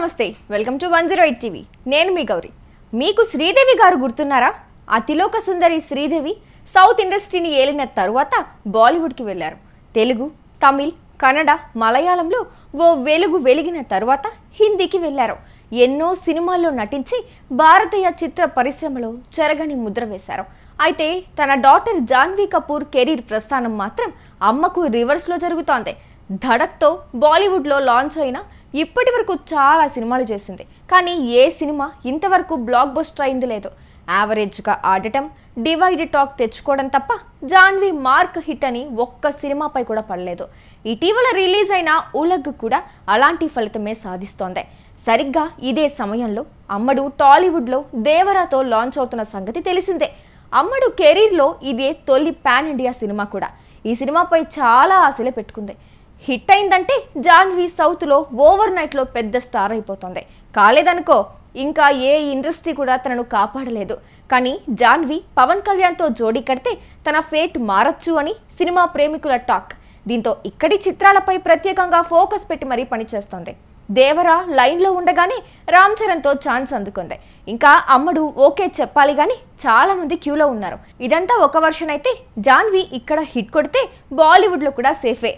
నమస్తే welcome to 108 TV నేను మీ గౌరి మీకు శ్రీదేవి గారు గుర్తున్నారా అతిలోక సుందరి శ్రీదేవి సౌత్ ఇండస్ట్రీని ఏలిన తరువాత బాలీవుడ్ కి వెళ్లారు తెలుగు తమిళ్ కన్నడ మలయాళంలో ఓ వెలుగు వెలిగిన తరువాత హిందీకి వెళ్లారు ఎన్నో సినిమాల్లో నటించి భారతీయ చిత్ర పరిశ్రమలో చెరగని ముద్ర వేశారు అయితే తన డాటర్ జాన్వీ కపూర్ కెరీర్ ప్రస్థానం మాత్రం అమ్మకు రివర్స్ లో జరుగుతోంది ధడక్తో బాలీవుడ్ లో లాంచ్ అయిన ఇప్పటి వరకు చాలా సినిమాలు చేసింది కానీ ఏ సినిమా ఇంతవరకు బ్లాక్ బస్టర్ అయింది లేదు యావరేజ్గా ఆడటం డివైడ్ టాక్ తెచ్చుకోవడం తప్ప జాన్వీ మార్క్ హిట్ అని ఒక్క సినిమాపై కూడా పడలేదు ఇటీవల రిలీజ్ అయిన ఉలగ్ కూడా అలాంటి ఫలితమే సాధిస్తోంది సరిగ్గా ఇదే సమయంలో అమ్మడు టాలీవుడ్లో దేవరాతో లాంచ్ అవుతున్న సంగతి తెలిసిందే అమ్మడు కెరీర్లో ఇదే తొలి పాన్ ఇండియా సినిమా కూడా ఈ సినిమాపై చాలా ఆశలు పెట్టుకుంది హిట్ అయిందంటే జాన్వీ సౌత్లో ఓవర్ నైట్లో పెద్ద స్టార్ అయిపోతుంది కాలేదనుకో ఇంకా ఏ ఇండస్ట్రీ కూడా తనను కాపాడలేదు కానీ జాన్వీ పవన్ కళ్యాణ్తో జోడీ కడితే తన ఫేట్ మారచ్చు అని సినిమా ప్రేమికుల టాక్ దీంతో ఇక్కడి చిత్రాలపై ప్రత్యేకంగా ఫోకస్ పెట్టి మరీ పనిచేస్తోంది దేవరా లైన్లో ఉండగానే రామ్ చరణ్తో ఛాన్స్ అందుకుంది ఇంకా అమ్మడు ఓకే చెప్పాలి కానీ చాలా మంది క్యూలో ఉన్నారు ఇదంతా ఒక వర్షన్ అయితే జాన్వీ ఇక్కడ హిట్ కొడితే బాలీవుడ్లో కూడా సేఫే